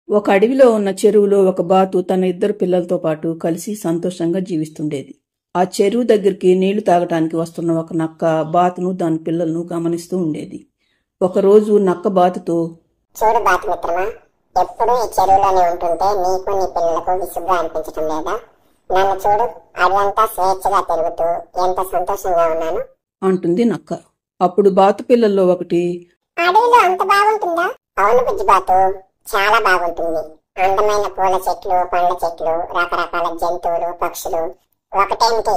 ఒక అడవిలో ఉన్న చెరువులో ఒక బాతు తన ఇద్దరు పిల్లలతో పాటు కలిసి సంతోషంగా జీవిస్తుండేది. ఆ చెరువు దగ్గరికి నీళ్లు తాగటానికి వస్తున్న ఒక నక్క బాతును దాని పిల్లలను గమనిస్తూ ఉండేది. ఒకరోజు నక్క బాతుతో, చూడు బాతు మిత్రమా, ఎప్పుడు ఈ చెరువులోనే ఉంటుంటే నీకు నీ పిల్లలకు విసుగ్గా అనిపించటం లేదా? నన్ను చూడు, అడవంతా స్వేచ్ఛగా తిరుగుతూ ఎంత సంతోషంగా ఉన్నాను అంటుంది నక్క. అప్పుడు బాతు పిల్లల్లో ఒకటి, అడవిలో అంత బాగుంటుందా? అవును బుజ్జి బాతు, చాలా బాగుంటుంది. అందమైన పూల చెట్లు, పండ్ల చెట్లు, రకరకాల జంతువులు, పక్షులు. ఒకటేమిటి,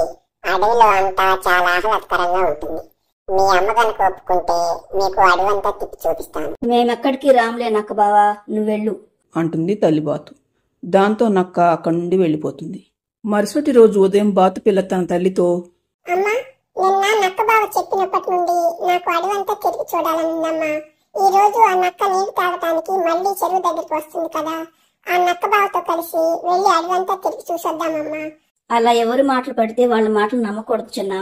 అడవిలో అంతా చాలా ఆహ్లాదకరంగా ఉంటుంది. మీ అమ్మ కనుక ఒప్పుకుంటే మీకు అడవంతా తిప్పి చూపిస్తాను. మేమెక్కడికి రాములే నక్క బావా, నువ్వెళ్ళు అంటుంది తల్లిబాతు. దాంతో నక్క అక్కడి నుండి వెళ్ళిపోతుంది. మరుసటి రోజు ఉదయం బాతు పిల్ల తన తల్లితో, అమ్మా, నిన్న నక్క బావ చెప్పినప్పటి నుండి నాకు అడవంతా తిరిగి చూడాలనుందమ్మా. ఈ రోజు ఆ నక్క నీళ్లు తాగటానికి మళ్ళీ చెరువు దగ్గరికి వస్తుంది కదా, ఆ నక్క బావతో కలిసి వెళ్లి అడవంతా తిరిగి చూసొద్దామమ్మా. అలా ఎవరి మాటలు పడితే వాళ్ళ మాటలు నమ్మకూడదు చిన్న.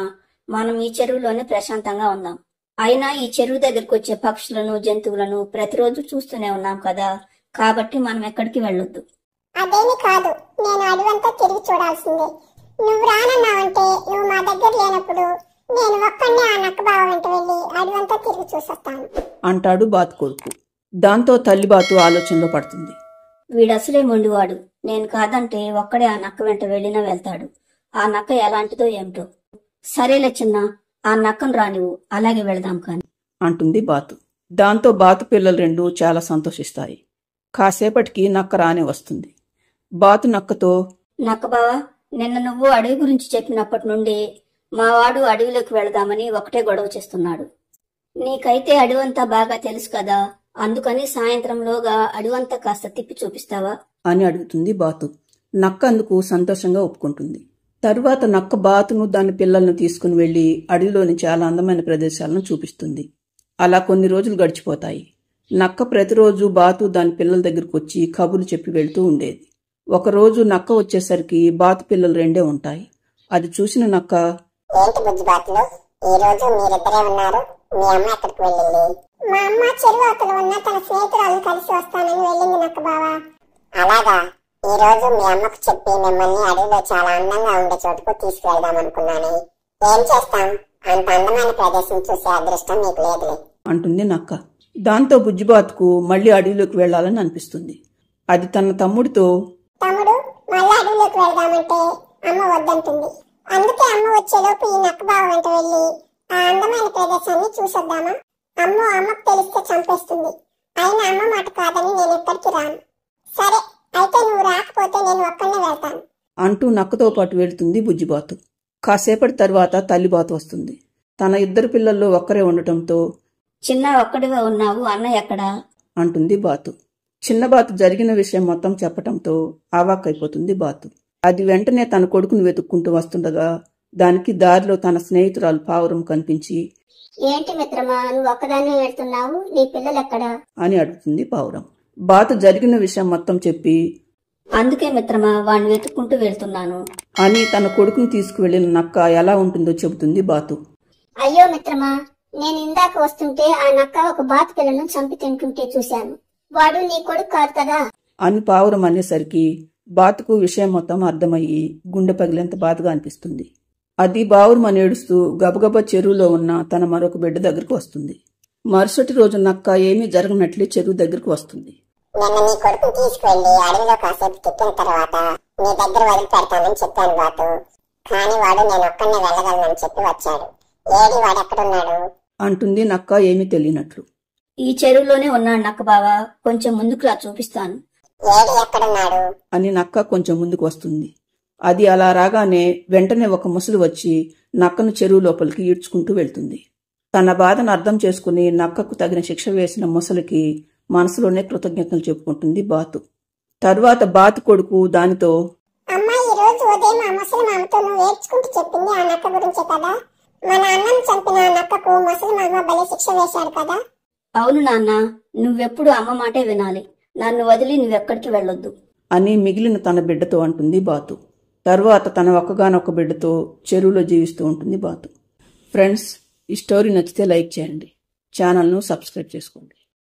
మనం ఈ చెరువులోనే ప్రశాంతంగా ఉందాం. అయినా ఈ చెరువు దగ్గరికి వచ్చే పక్షులను, జంతువులను ప్రతిరోజు చూస్తూనే ఉన్నాం కదా, కాబట్టి మనం ఎక్కడికి వెళ్ళొద్దు. అదేమి కాదు, నేను అడవంతా తిరిగి చూడాల్సిందే. నువ్వు రానన్నావంటే నువ్వు మా దగ్గర లేనప్పుడు నేను ఒక్కడే ఆ నక్క బావ వెంట వెళ్లి అడవంతా తిరిగి చూసొస్తాను అంటాడు బాతు కొడుకు. దాంతో తల్లిబాతు ఆలోచనలో పడుతుంది. వీడసలే మొండివాడు. నేను కాదంటే ఒక్కడే ఆ నక్క వెంట వెళ్ళినా వెళ్తాడు. ఆ నక్క ఎలాంటిదో ఏమిటో. సరేలే చిన్న, ఆ నక్కను రానివ్వు, అలాగే వెళదాం కాని అంటుంది బాతు. దాంతో బాతు పిల్లలు రెండు చాలా సంతోషిస్తాయి. కాసేపటికి నక్క రాని వస్తుంది. బాతు నక్కతో, నక్క బావా, నిన్న నువ్వు అడవి గురించి చెప్పినప్పటి నుండి మావాడు అడవిలోకి వెళదామని ఒకటే గొడవ చేస్తున్నాడు. నీకైతే అడవంతా బాగా తెలుసు కదా, అందుకని సాయంత్రంలోగా అడవంతా కాస్త తిప్పి చూపిస్తావా అని అడుగుతుంది బాతు. నక్క అందుకు సంతోషంగా ఒప్పుకుంటుంది. తరువాత నక్క బాతును దాని పిల్లలను తీసుకుని వెళ్లి అడవిలోని చాలా అందమైన ప్రదేశాలను చూపిస్తుంది. అలా కొన్ని రోజులు గడిచిపోతాయి. నక్క ప్రతిరోజు బాతు దాని పిల్లల దగ్గరకు వచ్చి కబుర్లు చెప్పి వెళ్తూ ఉండేది. ఒకరోజు నక్క వచ్చేసరికి బాతు పిల్లలు రెండే ఉంటాయి. అది చూసిన నక్క, ఏంటి బుజ్జి బాతులు, ఈ రోజు మీరిద్దరే ఉన్నారు? మీ అమ్మ ఎక్కడికి వెళ్ళింది? మా అమ్మ చెరువు అవతల ఉన్న తన స్నేహితురాలను కలిసి వస్తానని వెళ్ళింది నక్క బావా. అలాగా, ఈ రోజు మీ అమ్మకు చెప్పి మిమ్మల్ని అడవిలో చాలా అందంగా ఉండే చోటుకు తీసుకువెళ్దాం అనుకున్నాను. ఏం చేస్తాం, అంత అందమైన ప్రదేశం చూసే అదృష్టం మీకు లేదులే అంటుంది నక్క. దాంతో బుజ్జిబాతుకు మళ్లీ అడవిలోకి వెళ్లాలని అనిపిస్తుంది. అది తన తమ్ముడితో, తమ్ముడు, మళ్ళీ అడవిలోకి వెళ్దామంటే అమ్మ వద్దంటుంది. అందుకే అమ్మ వచ్చేలోపు ఈ నక్క బావ వెంట వెళ్లి ఆ అందమైన ప్రదేశాన్ని చూసొద్దామా? అమ్మకు తెలిస్తే చంపేస్తుంది. అయినా అమ్మ మాట కాదని నేను ఎక్కడికి రాను. సరే, అయితే నువ్వు రాకపోతే నేను ఒక్కనే వెళ్తాను అంటూ నక్కతో పాటు వెళ్తుంది బుజ్జిబాతు. కాసేపటి తర్వాత తల్లిబాతు వస్తుంది. తన ఇద్దరు పిల్లల్లో ఒక్కరే ఉండటంతో, చిన్న ఒక్కడిగా ఉన్నావు, అన్నయ్య ఎక్కడా అంటుంది బాతు. చిన్న బాతు జరిగిన విషయం మొత్తం చెప్పటంతో ఆవాక్కైపోతుంది బాతు. అది వెంటనే తన కొడుకును వెతుక్కుంటూ వస్తుండగా దానికి దారిలో తన స్నేహితురాలు పావురం కనిపించి, ఏంటి మిత్రమా, నువ్వు ఒక్కదాన్ని వెళ్తున్నావు? నీ పిల్లలు ఎక్కడా అని అడుగుతుంది పావురం. బాతు జరిగిన విషయం మొత్తం చెప్పి, అందుకే మిత్రమా వాడిని వెతుక్కుంటూ వెళ్తున్నాను అని తన కొడుకును తీసుకువెళ్లిన నక్క ఎలా ఉంటుందో చెబుతుంది బాతు. అయ్యో మిత్రమా, నేను ఇందాక వస్తుంటే ఆ నక్క ఒక బాతు పిల్లను చంపి తింటుంటే చూశాను. వాడు నీ కొడుకు కాదు కదా అని పావురం అనేసరికి బాతుకు విషయం మొత్తం అర్థమయ్యి గుండె పగిలేంత బాధగా అనిపిస్తుంది. అది బావురమని ఏడుస్తూ గబగబా చెరువులో ఉన్న తన మరొక బిడ్డ దగ్గరకు వస్తుంది. మరుసటి రోజు నక్క ఏమీ జరగనట్లే చెరువు దగ్గరకు వస్తుంది. నిన్న నీ కొడుకుని తీసుకువెళ్లి అడవిలో కాసేపు తిప్పిన తర్వాత నీ దగ్గర వదిలిపెడతానని చెప్పాను బాతు. కానీ వాడు నేను ఒక్కనే వెళ్ళగలనని చెప్పి వచ్చాడు. ఏడి, వాడెక్కడున్నాడు అంటుంది నక్క ఏమీ తెలియనట్లు. ఈ చెరువులోనే ఉన్నాడు నక్క బావా, కొంచెం ముందుకు రా చూపిస్తాను. ఏడి, ఎక్కడున్నాడు అని నక్క కొంచెం ముందుకు వస్తుంది. అది అలా రాగానే వెంటనే ఒక ముసలి వచ్చి నక్కను చెరువు లోపలికి ఈడ్చుకుంటూ వెళ్తుంది. తన బాధను అర్థం చేసుకుని నక్కకు తగిన శిక్ష వేసిన ముసలికి మనసులోనే కృతజ్ఞతలు చెప్పుకుంటుంది బాతు. తరువాత బాతు కొడుకు దానితో, అమ్మా, ఈ రోజు ఉదయం ఆ ముసలి మామతో నువ్వు ఏడ్చుకుంటూ చెప్పింది ఆ నక్క గురించే కదా? మన అన్నం చంపిన ఆ నక్కకు ముసలి మామ భలే శిక్ష వేశాడు కదా? అవును నాన్న, నువ్వెప్పుడు అమ్మ మాటే వినాలి. నన్ను వదిలి నువ్వెక్కడికి వెళ్ళొద్దు అని మిగిలిన తన బిడ్డతో అంటుంది బాతు. తర్వాత తన ఒక్కగానొక్క బిడ్డతో చెరువులో జీవిస్తూ ఉంటుంది బాతు. ఫ్రెండ్స్, ఈ స్టోరీ నచ్చితే లైక్ చేయండి, ఛానల్ను సబ్స్క్రైబ్ చేసుకోండి.